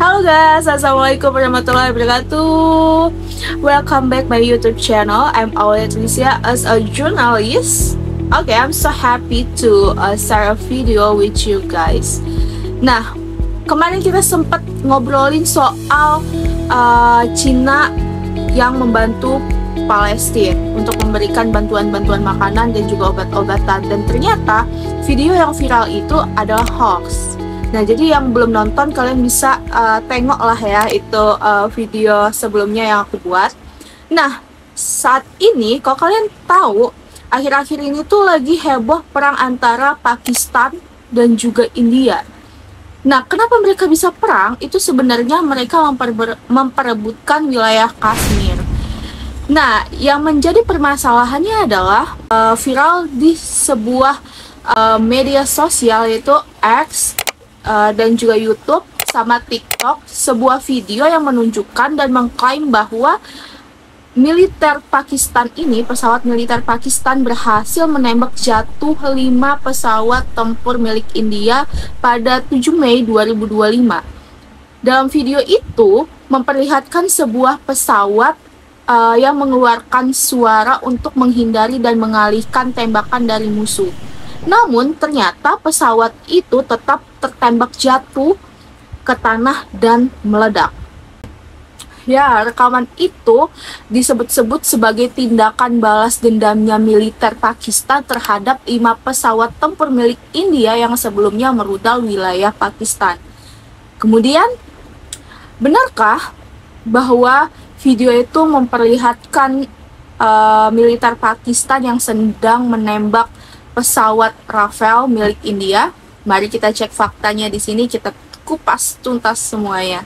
Halo guys, assalamualaikum warahmatullahi wabarakatuh. Welcome back my YouTube channel. I'm Aulia Tunisia as a journalist. Okay, I'm so happy to share a video with you guys. Nah, kemarin kita sempat ngobrolin soal Cina yang membantu Palestina untuk memberikan bantuan-bantuan makanan dan juga obat-obatan, dan ternyata video yang viral itu adalah hoax. Nah, jadi yang belum nonton kalian bisa tengok lah ya itu video sebelumnya yang aku buat. Nah, saat ini kalau kalian tahu akhir-akhir ini tuh lagi heboh perang antara Pakistan dan juga India. Nah, kenapa mereka bisa perang? Itu sebenarnya mereka memperebutkan wilayah Kashmir. Nah, yang menjadi permasalahannya adalah viral di sebuah media sosial yaitu X dan juga YouTube sama TikTok, sebuah video yang menunjukkan dan mengklaim bahwa militer Pakistan ini, pesawat militer Pakistan berhasil menembak jatuh 5 pesawat tempur milik India pada 7 Mei 2025. Dalam video itu memperlihatkan sebuah pesawat yang mengeluarkan suara untuk menghindari dan mengalihkan tembakan dari musuh. Namun ternyata pesawat itu tetap tertembak jatuh ke tanah dan meledak. Ya, rekaman itu disebut-sebut sebagai tindakan balas dendamnya militer Pakistan terhadap 5 pesawat tempur milik India yang sebelumnya merudal wilayah Pakistan. Kemudian, benarkah bahwa video itu memperlihatkan militer Pakistan yang sedang menembak pesawat Rafale milik India? Mari kita cek faktanya di sini, kita kupas tuntas semuanya.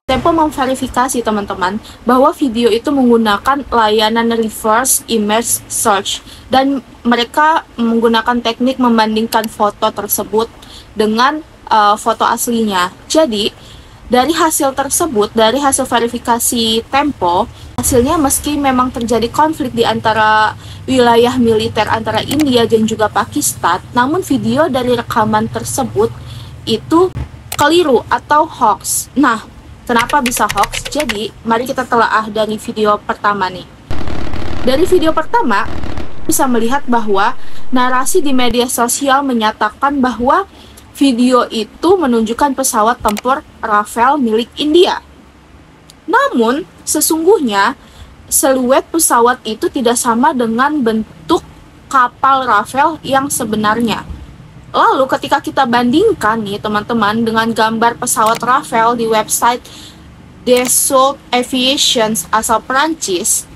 Tempo memverifikasi teman-teman bahwa video itu menggunakan layanan reverse image search, dan mereka menggunakan teknik membandingkan foto tersebut dengan foto aslinya. Jadi dari hasil tersebut, dari hasil verifikasi Tempo, hasilnya meski memang terjadi konflik di antara wilayah militer antara India dan juga Pakistan, namun video dari rekaman tersebut itu keliru atau hoax. Nah, kenapa bisa hoax? Jadi, mari kita telaah dari video pertama nih. Dari video pertama, bisa melihat bahwa narasi di media sosial menyatakan bahwa video itu menunjukkan pesawat tempur Rafale milik India. Namun, sesungguhnya siluet pesawat itu tidak sama dengan bentuk kapal Rafale yang sebenarnya. Lalu ketika kita bandingkan nih teman-teman dengan gambar pesawat Rafale di website Dassault Aviation asal Prancis,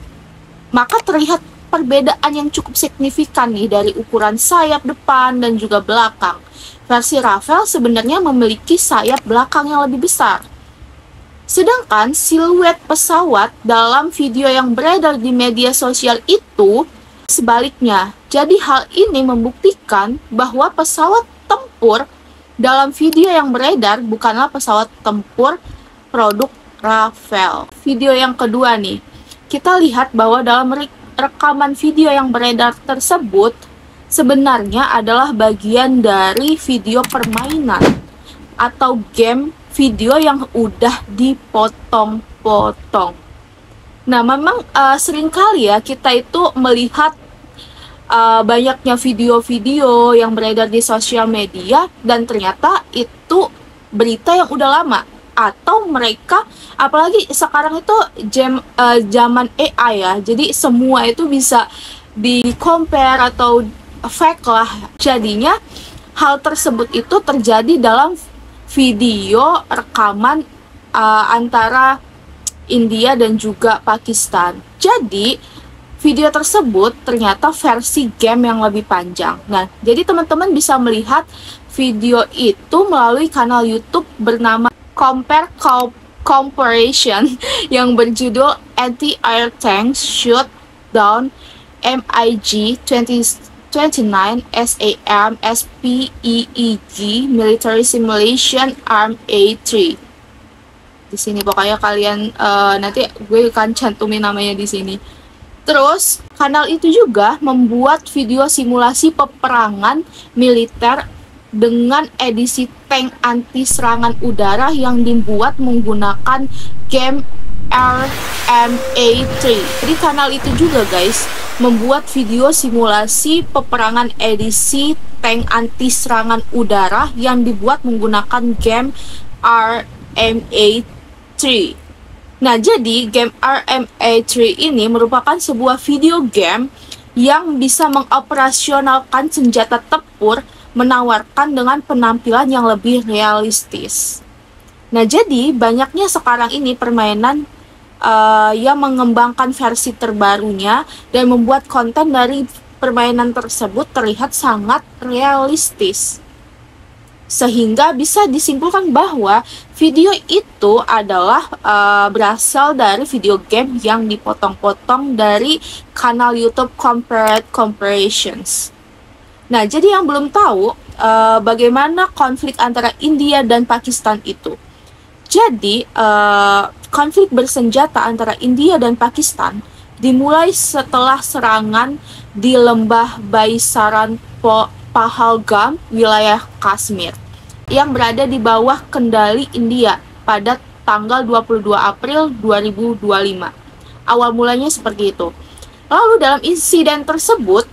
maka terlihat perbedaan yang cukup signifikan nih dari ukuran sayap depan dan juga belakang. Versi Rafale sebenarnya memiliki sayap belakang yang lebih besar. Sedangkan siluet pesawat dalam video yang beredar di media sosial itu sebaliknya. Jadi hal ini membuktikan bahwa pesawat tempur dalam video yang beredar bukanlah pesawat tempur produk Rafale. Video yang kedua nih, kita lihat bahwa dalam rekaman video yang beredar tersebut sebenarnya adalah bagian dari video permainan atau game video yang udah dipotong-potong. Nah, memang seringkali ya kita itu melihat banyaknya video-video yang beredar di sosial media dan ternyata itu berita yang udah lama, atau mereka, apalagi sekarang itu zaman AI ya, jadi semua itu bisa di compare atau fake lah. Jadinya hal tersebut itu terjadi dalam video rekaman antara India dan juga Pakistan. Jadi video tersebut ternyata versi game yang lebih panjang. Nah, jadi teman-teman bisa melihat video itu melalui kanal YouTube bernama Compare Corporation yang berjudul Anti-Air Tanks Shoot Down MiG 29 SAM SPEEG Military Simulation Arm A3. Di sini pokoknya kalian nanti gue akan cantumin namanya di sini. Terus kanal itu juga membuat video simulasi peperangan militer dengan edisi tank anti serangan udara yang dibuat menggunakan game RMA3. Jadi kanal itu juga guys membuat video simulasi peperangan edisi tank anti serangan udara yang dibuat menggunakan game RMA3. Nah, jadi game RMA3 ini merupakan sebuah video game yang bisa mengoperasionalkan senjata tempur menawarkan dengan penampilan yang lebih realistis. Nah, jadi banyaknya sekarang ini permainan yang mengembangkan versi terbarunya dan membuat konten dari permainan tersebut terlihat sangat realistis. Sehingga bisa disimpulkan bahwa video itu adalah berasal dari video game yang dipotong-potong dari kanal YouTube Compare Corporations. Nah, jadi yang belum tahu bagaimana konflik antara India dan Pakistan itu. Jadi, konflik bersenjata antara India dan Pakistan dimulai setelah serangan di lembah Baisaran Pahalgam, wilayah Kashmir, yang berada di bawah kendali India pada tanggal 22 April 2025. Awal mulanya seperti itu. Lalu dalam insiden tersebut,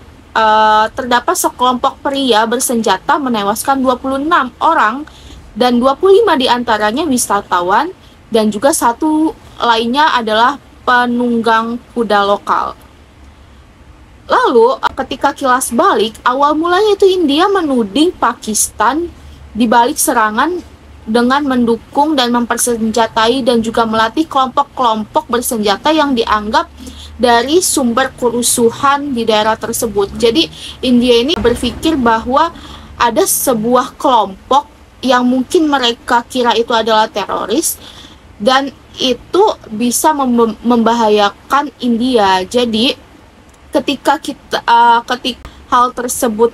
terdapat sekelompok pria bersenjata menewaskan 26 orang dan 25 diantaranya wisatawan dan juga satu lainnya adalah penunggang kuda lokal. Lalu ketika kilas balik, awal mulanya itu India menuding Pakistan dibalik serangan dengan mendukung dan mempersenjatai dan juga melatih kelompok-kelompok bersenjata yang dianggap dari sumber kerusuhan di daerah tersebut. Jadi India ini berpikir bahwa ada sebuah kelompok yang mungkin mereka kira itu adalah teroris dan itu bisa membahayakan India. Jadi ketika hal tersebut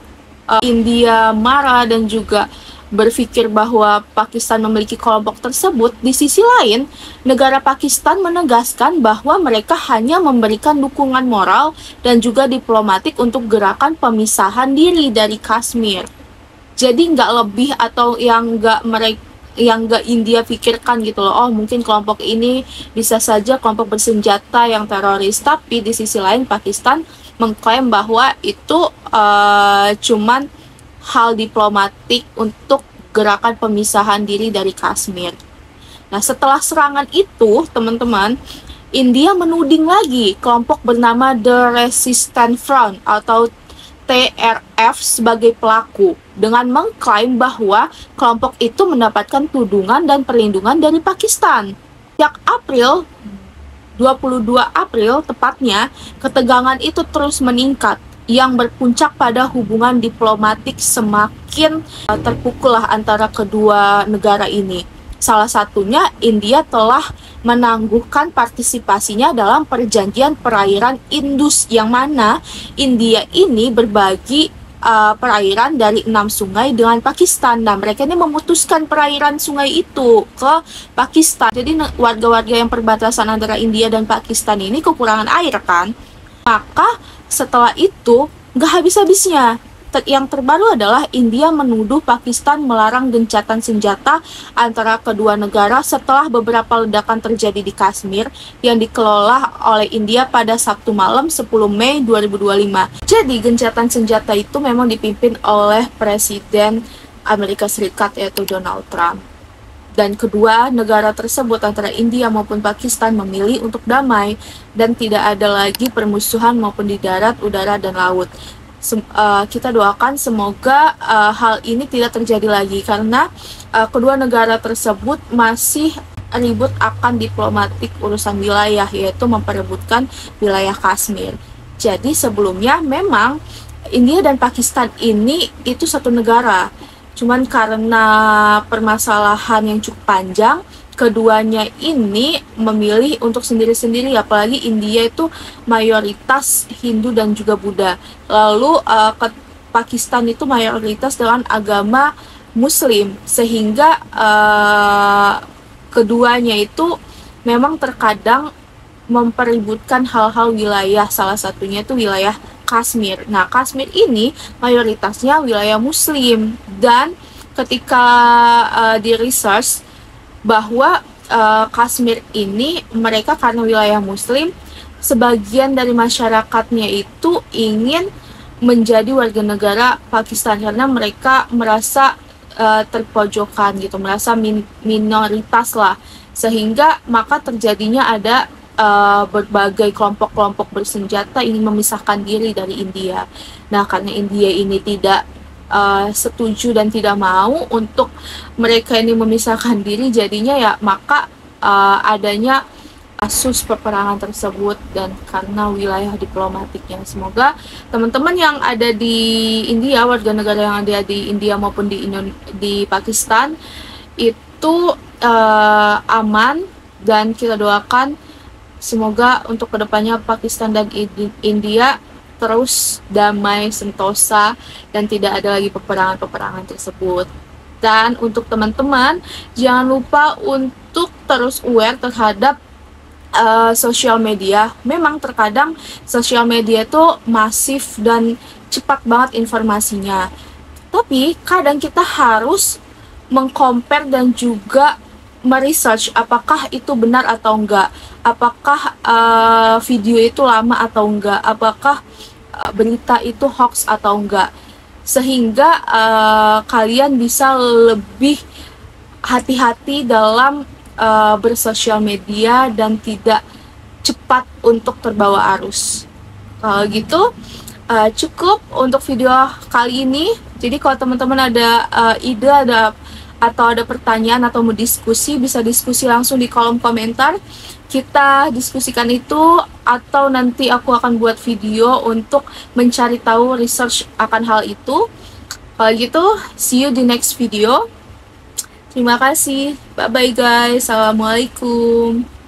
India marah dan juga berpikir bahwa Pakistan memiliki kelompok tersebut, di sisi lain negara Pakistan menegaskan bahwa mereka hanya memberikan dukungan moral dan juga diplomatik untuk gerakan pemisahan diri dari Kashmir. Jadi nggak lebih atau yang nggak India pikirkan gitu loh, oh mungkin kelompok ini bisa saja kelompok bersenjata yang teroris, tapi di sisi lain Pakistan mengklaim bahwa itu cuman hal diplomatik untuk gerakan pemisahan diri dari Kashmir. Nah, setelah serangan itu, teman-teman, India menuding lagi kelompok bernama The Resistance Front atau TRF sebagai pelaku dengan mengklaim bahwa kelompok itu mendapatkan tudungan dan perlindungan dari Pakistan. Sejak 22 April tepatnya, ketegangan itu terus meningkat yang berpuncak pada hubungan diplomatik semakin terpukullah antara kedua negara ini. Salah satunya India telah menangguhkan partisipasinya dalam perjanjian perairan Indus yang mana India ini berbagi perairan dari 6 sungai dengan Pakistan. Dan mereka ini memutuskan perairan sungai itu ke Pakistan. Jadi warga-warga yang perbatasan antara India dan Pakistan ini kekurangan air kan. Maka setelah itu nggak habis-habisnya. Yang terbaru adalah India menuduh Pakistan melarang gencatan senjata antara kedua negara setelah beberapa ledakan terjadi di Kashmir yang dikelola oleh India pada Sabtu malam 10 Mei 2025. Jadi gencatan senjata itu memang dipimpin oleh Presiden Amerika Serikat yaitu Donald Trump. Dan kedua negara tersebut antara India maupun Pakistan memilih untuk damai dan tidak ada lagi permusuhan maupun di darat, udara, dan laut. Kita doakan semoga hal ini tidak terjadi lagi, karena kedua negara tersebut masih ribut akan diplomatik urusan wilayah, yaitu memperebutkan wilayah Kashmir. Jadi sebelumnya memang India dan Pakistan ini itu satu negara, cuman karena permasalahan yang cukup panjang, keduanya ini memilih untuk sendiri-sendiri. Apalagi India itu mayoritas Hindu dan juga Buddha, lalu Pakistan itu mayoritas dengan agama Muslim, sehingga keduanya itu memang terkadang mempeributkan hal-hal wilayah, salah satunya itu wilayah Kashmir. Nah, Kashmir ini mayoritasnya wilayah Muslim, dan ketika di research bahwa Kashmir ini mereka karena wilayah Muslim, sebagian dari masyarakatnya itu ingin menjadi warga negara Pakistan karena mereka merasa terpojokan gitu, merasa minoritas lah, sehingga maka terjadinya ada berbagai kelompok-kelompok bersenjata ingin memisahkan diri dari India. Nah, karena India ini tidak setuju dan tidak mau untuk mereka ini memisahkan diri, jadinya ya maka adanya kasus peperangan tersebut, dan karena wilayah diplomatiknya. Semoga teman-teman yang ada di India, warga negara yang ada di India maupun di Pakistan itu aman, dan kita doakan semoga untuk kedepannya Pakistan dan India terus damai, sentosa, dan tidak ada lagi peperangan-peperangan tersebut. Dan untuk teman-teman, jangan lupa untuk terus aware terhadap sosial media. Memang terkadang sosial media itu masif dan cepat banget informasinya, tapi kadang kita harus mengcompare dan juga meresearch apakah itu benar atau enggak, apakah video itu lama atau enggak, apakah berita itu hoax atau enggak, sehingga kalian bisa lebih hati-hati dalam bersosial media dan tidak cepat untuk terbawa arus. Kalau gitu cukup untuk video kali ini. Jadi kalau teman-teman ada ide atau ada pertanyaan atau mau diskusi, bisa diskusi langsung di kolom komentar. Kita diskusikan itu, atau nanti aku akan buat video untuk mencari tahu research akan hal itu. Kalau gitu, see you di next video. Terima kasih. Bye-bye guys. Assalamualaikum.